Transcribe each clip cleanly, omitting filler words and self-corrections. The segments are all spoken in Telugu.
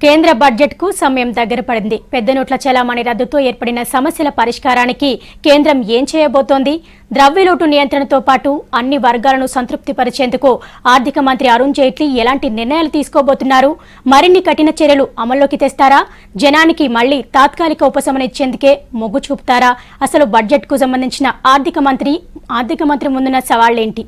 కేంద్ర బడ్జెట్ కు సమయం దగ్గర పడింది. పెద్ద నోట్ల చలామణి రద్దుతో ఏర్పడిన సమస్యల పరిష్కారానికి కేంద్రం ఏం చేయబోతోంది? ద్రవ్యలోటు నియంత్రణతో పాటు అన్ని వర్గాలను సంతృప్తిపరిచేందుకు ఆర్థిక మంత్రి అరుణ్ జైట్లీ ఎలాంటి నిర్ణయాలు తీసుకోబోతున్నారు? మరిన్ని కఠిన చర్యలు అమల్లోకి తెస్తారా? జనానికి మళ్లీ తాత్కాలిక ఉపశమనం ఇచ్చేందుకే మొగ్గు చూపుతారా? అసలు బడ్జెట్ కు సంబంధించిన ఆర్థిక మంత్రి ముందున్న సవాళ్లేంటి?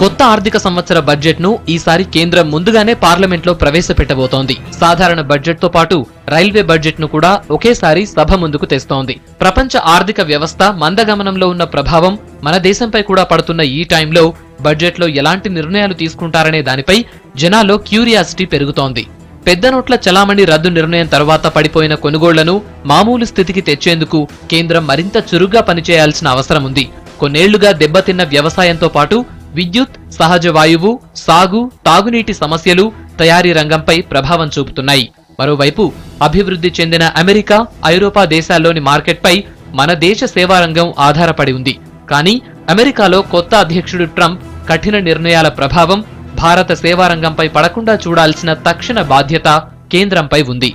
కొత్త ఆర్థిక సంవత్సర బడ్జెట్ ను ఈసారి కేంద్రం ముందుగానే పార్లమెంట్ లో ప్రవేశపెట్టబోతోంది. సాధారణ బడ్జెట్ తో పాటు రైల్వే బడ్జెట్ ను కూడా ఒకేసారి సభ ముందుకు తెస్తోంది. ప్రపంచ ఆర్థిక వ్యవస్థ మందగమనంలో ఉన్న ప్రభావం మన దేశంపై కూడా పడుతున్న ఈ టైంలో బడ్జెట్ లో ఎలాంటి నిర్ణయాలు తీసుకుంటారనే దానిపై జనాల్లో క్యూరియాసిటీ పెరుగుతోంది. పెద్ద నోట్ల చలామణి రద్దు నిర్ణయం తర్వాత పడిపోయిన కొనుగోళ్లను మామూలు స్థితికి తెచ్చేందుకు కేంద్రం మరింత చురుగ్గా పనిచేయాల్సిన అవసరం ఉంది. కొన్నేళ్లుగా దెబ్బతిన్న వ్యవసాయంతో పాటు విద్యుత్, సహజ వాయువు, సాగు, తాగునీటి సమస్యలు తయారీ రంగంపై ప్రభావం చూపుతున్నాయి. మరోవైపు అభివృద్ధి చెందిన అమెరికా, ఐరోపా దేశాల్లోని మార్కెట్పై మన దేశ సేవారంగం ఆధారపడి ఉంది. కానీ అమెరికాలో కొత్త అధ్యక్షుడు ట్రంప్ కఠిన నిర్ణయాల ప్రభావం భారత సేవారంగంపై పడకుండా చూడాల్సిన తక్షణ బాధ్యత కేంద్రంపై ఉంది.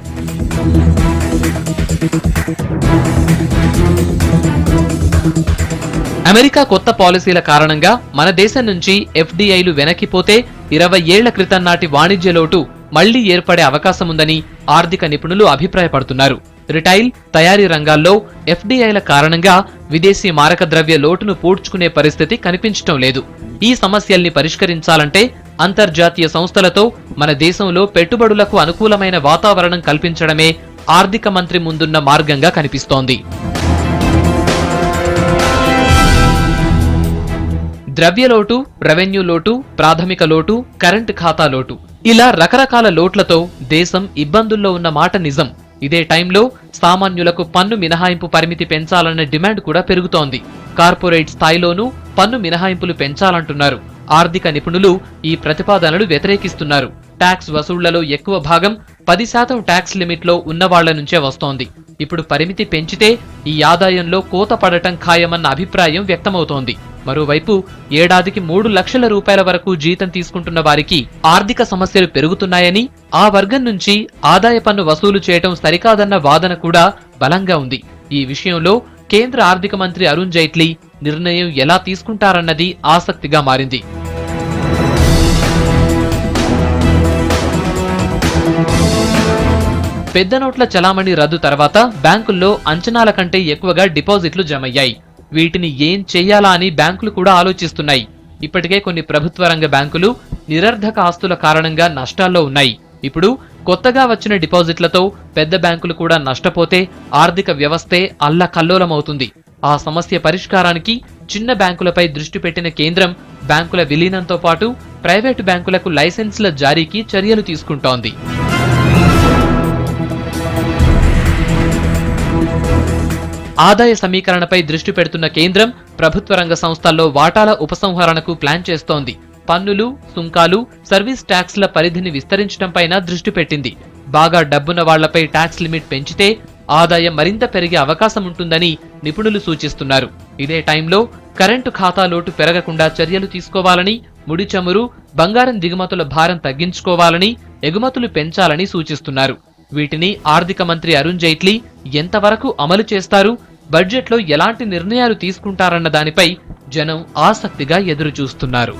అమెరికా కొత్త పాలసీల కారణంగా మన దేశం నుంచి ఎఫ్డీఐలు వెనక్కిపోతే 20 ఏళ్ల క్రితం నాటి వాణిజ్య లోటు మళ్లీ ఏర్పడే అవకాశముందని ఆర్థిక నిపుణులు అభిప్రాయపడుతున్నారు. రిటైల్, తయారీ రంగాల్లో ఎఫ్డీఐల కారణంగా విదేశీ మారక ద్రవ్య లోటును పూడ్చుకునే పరిస్థితి కనిపించటం లేదు. ఈ సమస్యల్ని పరిష్కరించాలంటే అంతర్జాతీయ సంస్థలతో మన దేశంలో పెట్టుబడులకు అనుకూలమైన వాతావరణం కల్పించడమే ఆర్థిక మంత్రి ముందున్న మార్గంగా కనిపిస్తోంది. ద్రవ్యలోటు, రెవెన్యూ లోటు, ప్రాథమిక లోటు, కరెంటు ఖాతా లోటు, ఇలా రకరకాల లోట్లతో దేశం ఇబ్బందుల్లో ఉన్న మాట నిజం. ఇదే టైంలో సామాన్యులకు పన్ను మినహాయింపు పరిమితి పెంచాలన్న డిమాండ్ కూడా పెరుగుతోంది. కార్పొరేట్ స్థాయిలోనూ పన్ను మినహాయింపులు పెంచాలంటున్నారు. ఆర్థిక నిపుణులు ఈ ప్రతిపాదనలు వ్యతిరేకిస్తున్నారు. ట్యాక్స్ వసూళ్లలో ఎక్కువ భాగం 10% ట్యాక్స్ లిమిట్ లో ఉన్నవాళ్ల నుంచే వస్తోంది. ఇప్పుడు పరిమితి పెంచితే ఈ ఆదాయంలో కోత పడటం ఖాయమన్న అభిప్రాయం వ్యక్తమవుతోంది. మరోవైపు ఏడాదికి 3 లక్షల రూపాయల వరకు జీతం తీసుకుంటున్న వారికి ఆర్థిక సమస్యలు పెరుగుతున్నాయని, ఆ వర్గం నుంచి ఆదాయ పన్ను వసూలు చేయటం సరికాదన్న వాదన కూడా బలంగా ఉంది. ఈ విషయంలో కేంద్ర ఆర్థిక మంత్రి అరుణ్ జైట్లీ నిర్ణయం ఎలా తీసుకుంటారన్నది ఆసక్తిగా మారింది. పెద్ద నోట్ల చలామణి రద్దు తర్వాత బ్యాంకుల్లో అంచనాల కంటే ఎక్కువగా డిపాజిట్లు జమయ్యాయి. వీటిని ఏం చెయ్యాలా అని బ్యాంకులు కూడా ఆలోచిస్తున్నాయి. ఇప్పటికే కొన్ని ప్రభుత్వ రంగ బ్యాంకులు నిరర్ధక ఆస్తుల కారణంగా నష్టాల్లో ఉన్నాయి. ఇప్పుడు కొత్తగా వచ్చిన డిపాజిట్లతో పెద్ద బ్యాంకులు కూడా నష్టపోతే ఆర్థిక వ్యవస్థే అల్లకల్లోలమవుతుంది. ఆ సమస్య పరిష్కారానికి చిన్న బ్యాంకులపై దృష్టి పెట్టిన కేంద్రం బ్యాంకుల విలీనంతో పాటు ప్రైవేటు బ్యాంకులకు లైసెన్సుల జారీకి చర్యలు తీసుకుంటోంది. ఆదాయ సమీకరణపై దృష్టి పెడుతున్న కేంద్రం ప్రభుత్వ రంగ సంస్థల్లో వాటాల ఉపసంహరణకు ప్లాన్ చేస్తోంది. పన్నులు, సుంకాలు, సర్వీస్ ట్యాక్స్ల పరిధిని విస్తరించడంపైన దృష్టి పెట్టింది. బాగా డబ్బున్న వాళ్లపై ట్యాక్స్ లిమిట్ పెంచితే ఆదాయం మరింత పెరిగే అవకాశం ఉంటుందని నిపుణులు సూచిస్తున్నారు. ఇదే టైంలో కరెంటు ఖాతా లోటు పెరగకుండా చర్యలు తీసుకోవాలని, ముడి చమురు, బంగారం దిగుమతుల భారం తగ్గించుకోవాలని, ఎగుమతులు పెంచాలని సూచిస్తున్నారు. వీటిని ఆర్థిక మంత్రి అరుణ్ జైట్లీ ఎంతవరకు అమలు చేస్తారు, బడ్జెట్లో ఎలాంటి నిర్ణయాలు తీసుకుంటారన్న దానిపై జనం ఆసక్తిగా ఎదురుచూస్తున్నారు.